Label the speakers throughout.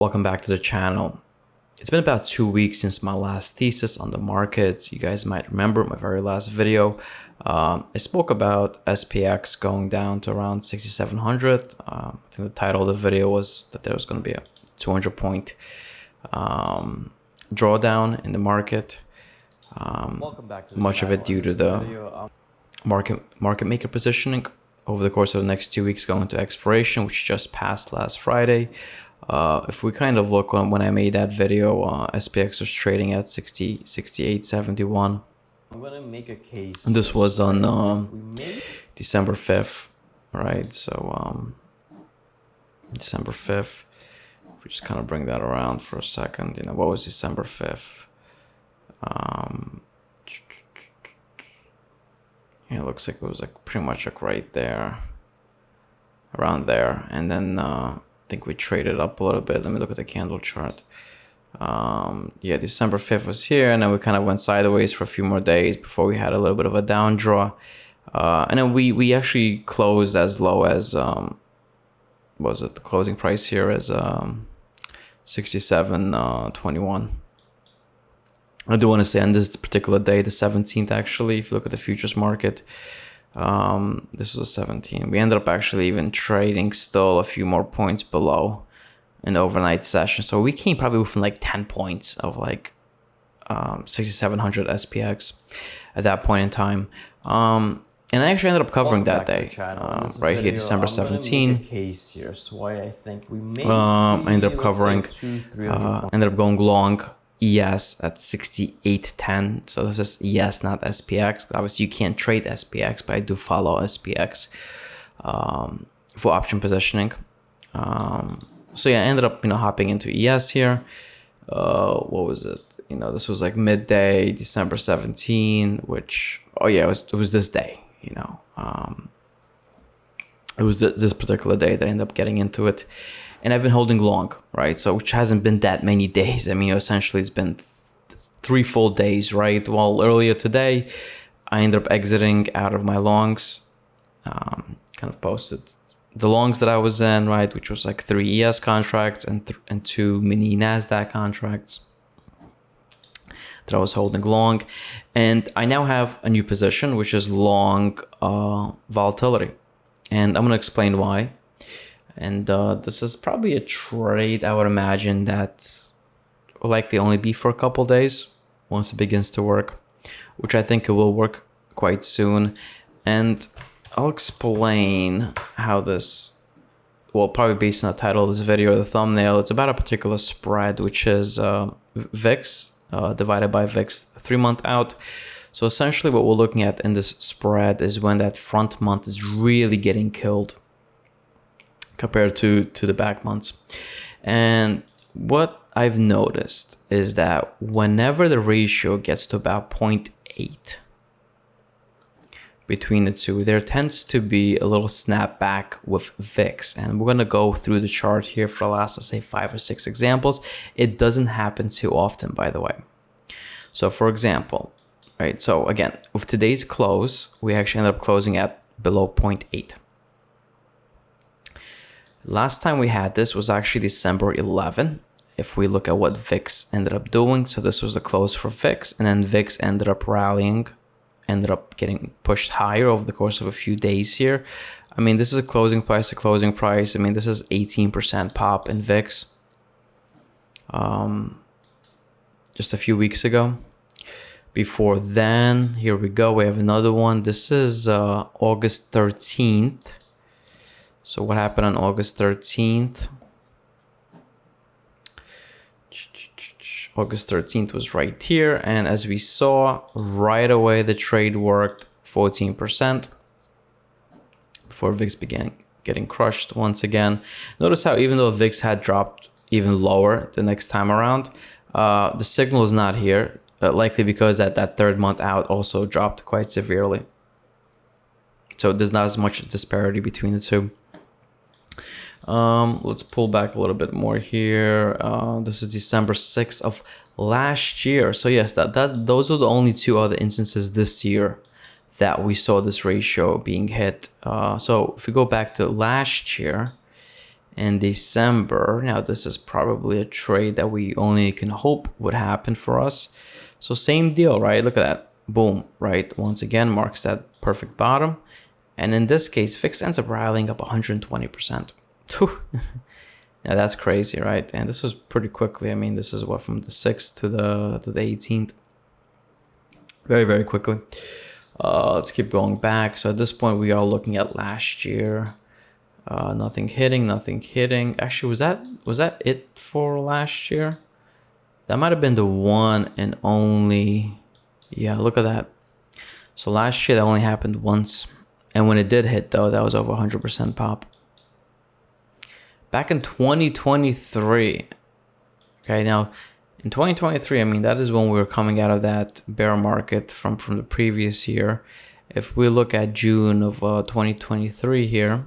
Speaker 1: Welcome back to the channel. It's been about 2 weeks since my last thesis on the markets. You guys might remember my very last video. I spoke about SPX going down to around 6,700. I think the title of the video was that there was going to be a 200 point drawdown in the market.
Speaker 2: Welcome back to the
Speaker 1: Much of it due to the
Speaker 2: video.
Speaker 1: market maker positioning over the course of the next 2 weeks going to expiration, which just passed last Friday. If we kind of look on when I made that video, SPX was trading at 68.71.
Speaker 2: I'm gonna make a case.
Speaker 1: And this was on December 5th, right? So December 5th. If we just kind of bring that around for a second, what was December 5th? It looks like it was like pretty much like right there, around there, and then I think we traded up a little bit. Let me look at the candle chart. Yeah, December 5th was here, and then we kind of went sideways for a few more days before we had a little bit of a down draw. And then we actually closed as low as what was it, the closing price here is 67.21. I do want to say on this particular day, the 17th, actually, if you look at the futures market, this was a 17. We ended up actually even trading still a few more points below an overnight session. So we came probably within like 10 points of like 6,700 SPX at that point in time. And I actually ended up covering that day, right here, December 17.
Speaker 2: Case here, so why I think we may
Speaker 1: I ended up covering, ended up going long ES at 68.10. So this is ES, not SPX. Obviously, you can't trade SPX, but I do follow SPX for option positioning. So yeah, I ended up hopping into ES here. What was it? This was like midday, December 17, which it was this day. It was this particular day that I ended up getting into it. And I've been holding long, right? So which hasn't been that many days. I mean, essentially it's been 3 full days, right? Well, earlier today, I ended up exiting out of my longs. Kind of posted the longs that I was in, right? Which was like 3 ES contracts and 2 mini NASDAQ contracts that I was holding long. And I now have a new position, which is long volatility. And I'm going to explain why. And this is probably a trade I would imagine that will likely only be for a couple days once it begins to work, which I think it will work quite soon. And I'll explain how this, well, probably based on the title of this video or the thumbnail, it's about a particular spread, which is VIX divided by VIX 3 month out. So essentially what we're looking at in this spread is when that front month is really getting killed compared to the back months. And what I've noticed is that whenever the ratio gets to about 0.8 between the two, there tends to be a little snapback with VIX. And we're going to go through the chart here for the last, let's say, 5 or 6 examples. It doesn't happen too often, by the way. So for example, right, so again, with today's close, we actually ended up closing at below 0.8. Last time we had this was actually December 11. If we look at what VIX ended up doing, so this was the close for VIX, and then VIX ended up rallying, ended up getting pushed higher over the course of a few days here. I mean, this is a closing price to closing price. I mean, this is 18% pop in VIX just a few weeks ago. Before then, here we go. We have another one. This is August 13th. So what happened on August 13th? August 13th was right here. And as we saw, right away, the trade worked 14% before VIX began getting crushed once again. Notice how even though VIX had dropped even lower the next time around, the signal is not here, likely because that 3rd month out also dropped quite severely. So there's not as much disparity between the two. Let's pull back a little bit more here. This is December 6th of last year. So yes, those are the only 2 other instances this year that we saw this ratio being hit. So if we go back to last year, in December. Now this is probably a trade that we only can hope would happen for us. So same deal, right? Look at that. Boom, right? Once again, marks that perfect bottom. And in this case, VIX ends up rallying up 120%. Now that's crazy, right? And this was pretty quickly. I mean, this is what, from the 6th to the 18th. Very, very quickly. Let's keep going back. So at this point, we are looking at last year. Nothing hitting. Actually, was that it for last year? That might have been the one and only. Yeah, look at that. So last year that only happened once. And when it did hit though, that was over 100% pop. Back in 2023. Okay, now in 2023, I mean, that is when we were coming out of that bear market from the previous year. If we look at June of 2023 here,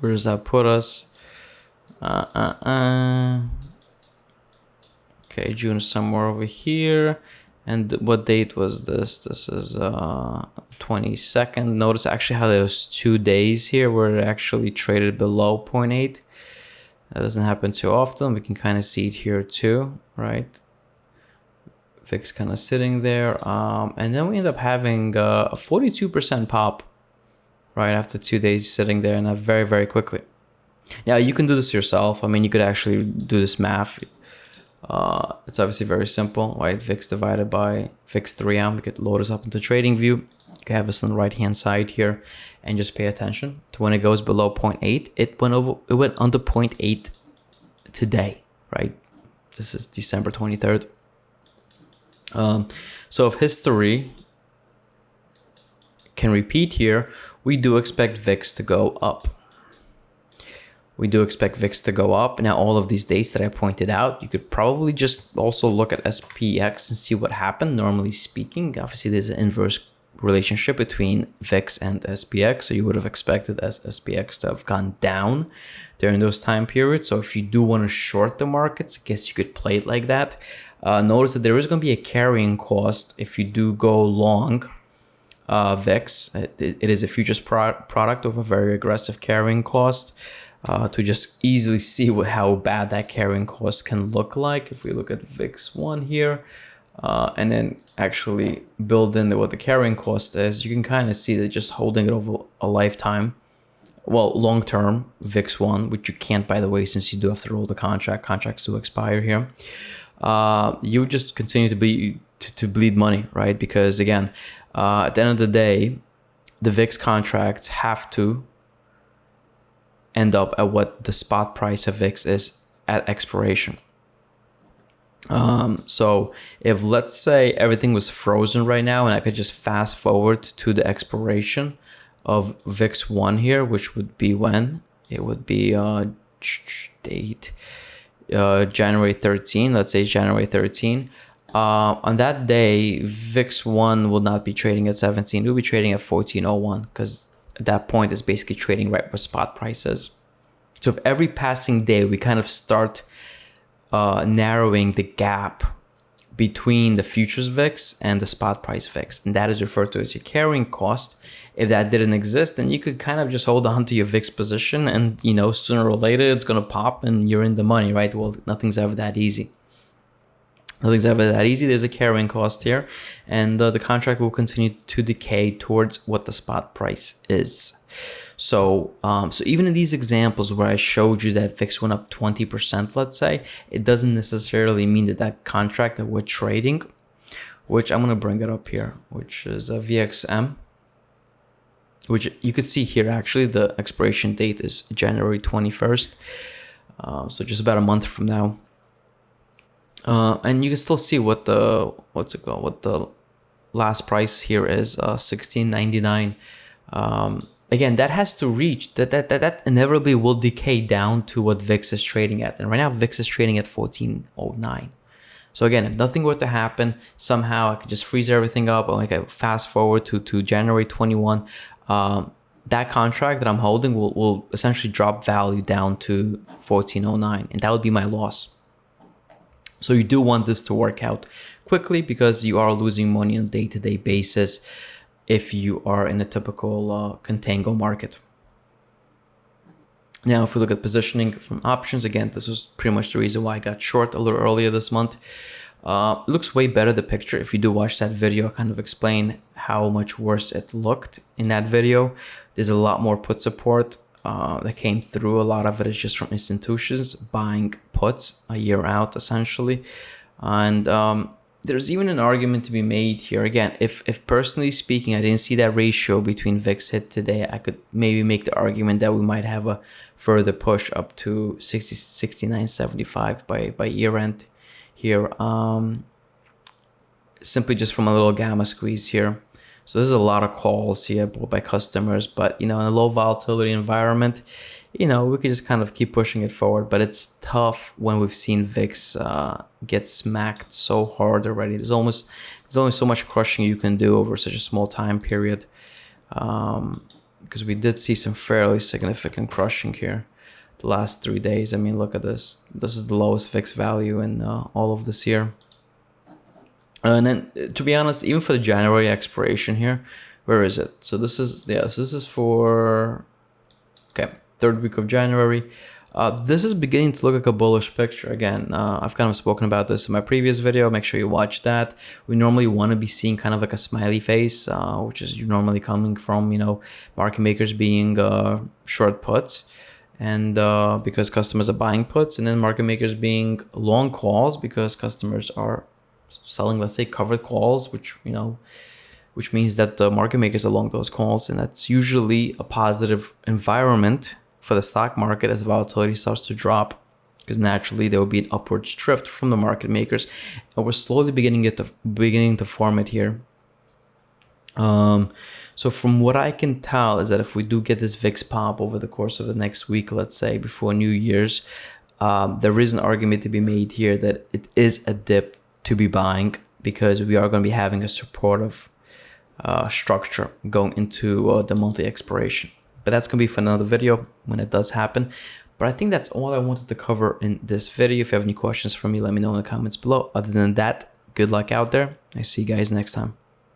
Speaker 1: where does that put us? Okay, June is somewhere over here. And what date was this? This is 22nd. Notice actually how there was 2 days here where it actually traded below 0.8. That doesn't happen too often. We can kind of see it here too, right? VIX kind of sitting there. And then we end up having a 42% pop right after 2 days sitting there, and that very, very quickly. Now you can do this yourself. I mean, you could actually do this math. It's obviously very simple, right? VIX divided by VIX 3M. We could load this up into TradingView. You can have this on the right hand side here, and just pay attention to when it goes below 0.8. It went under 0.8 today, right? This is December 23rd. So if history can repeat here, we do expect VIX to go up. We do expect VIX to go up. Now, all of these dates that I pointed out, you could probably just also look at SPX and see what happened. Normally speaking, obviously there's an inverse relationship between VIX and SPX. So you would have expected SPX to have gone down during those time periods. So if you do want to short the markets, I guess you could play it like that. Notice that there is going to be a carrying cost if you do go long VIX. It is a futures product with a very aggressive carrying cost. To just easily see how bad that carrying cost can look like. If we look at VIX 1 here, and then actually build in what the carrying cost is, you can kind of see that just holding it over a lifetime, well, long term VIX 1, which you can't, by the way, since you do have to roll the contracts do expire here. You just continue to bleed money, right? Because again, at the end of the day, the VIX contracts have to end up at what the spot price of VIX is at expiration. So if, let's say, everything was frozen right now and I could just fast forward to the expiration of VIX 1 here, which would be when? It would be date January 13. Let's say January 13. On that day, VIX 1 will not be trading at 17. It will be trading at 14.01 because at that point it's basically trading right where spot price is. So if every passing day we kind of start narrowing the gap between the futures VIX and the spot price VIX, and that is referred to as your carrying cost. If that didn't exist, then you could kind of just hold on to your VIX position, and sooner or later it's gonna pop and you're in the money, right? Well, nothing's ever that easy. There's a carrying cost here, and the contract will continue to decay towards what the spot price is. So even in these examples where I showed you that VIX went up 20%, let's say, it doesn't necessarily mean that contract that we're trading, which I'm going to bring it up here, which is a VXM, which you could see here, actually, the expiration date is January 21st. So just about a month from now. And you can still see what the last price here is, $16.99. Again, that has to reach that inevitably will decay down to what VIX is trading at, and right now VIX is trading at 14.09. So again, if nothing were to happen, somehow I could just freeze everything up, or like I fast forward to January 21. That contract that I'm holding will essentially drop value down to 14.09, and that would be my loss. So you do want this to work out quickly because you are losing money on a day-to-day basis if you are in a typical contango market. Now, if we look at positioning from options, again, this was pretty much the reason why I got short a little earlier this month. Looks way better, the picture. If you do watch that video, I kind of explain how much worse it looked in that video. There's a lot more put support that came through. A lot of it is just from institutions buying puts a year out, essentially. And there's even an argument to be made here. Again, if personally speaking, I didn't see that ratio between VIX hit today, I could maybe make the argument that we might have a further push up to 69.75 by year end here. Simply just from a little gamma squeeze here. So there's a lot of calls here bought by customers, but in a low volatility environment, we could just kind of keep pushing it forward. But it's tough when we've seen VIX get smacked so hard already. There's only so much crushing you can do over such a small time period, because we did see some fairly significant crushing here the last 3 days. I mean, look at this. This is the lowest VIX value in all of this year. And then, to be honest, even for the January expiration here, where is it? So this is for, okay, 3rd week of January. This is beginning to look like a bullish picture. Again, I've kind of spoken about this in my previous video. Make sure you watch that. We normally want to be seeing kind of like a smiley face, which is normally coming from, market makers being short puts. And because customers are buying puts, and then market makers being long calls because customers are selling, let's say, covered calls, which means that the market makers are long those calls, and that's usually a positive environment for the stock market as volatility starts to drop, because naturally there will be an upwards drift from the market makers, and we're slowly beginning to form it here. So from what I can tell is that if we do get this VIX pop over the course of the next week, let's say before New Year's, there is an argument to be made here that it is a dip to be buying, because we are going to be having a supportive structure going into the monthly expiration. But that's going to be for another video when it does happen. But I think that's all I wanted to cover in this video. If you have any questions for me, let me know in the comments below. Other than that, good luck out there. I see you guys next time.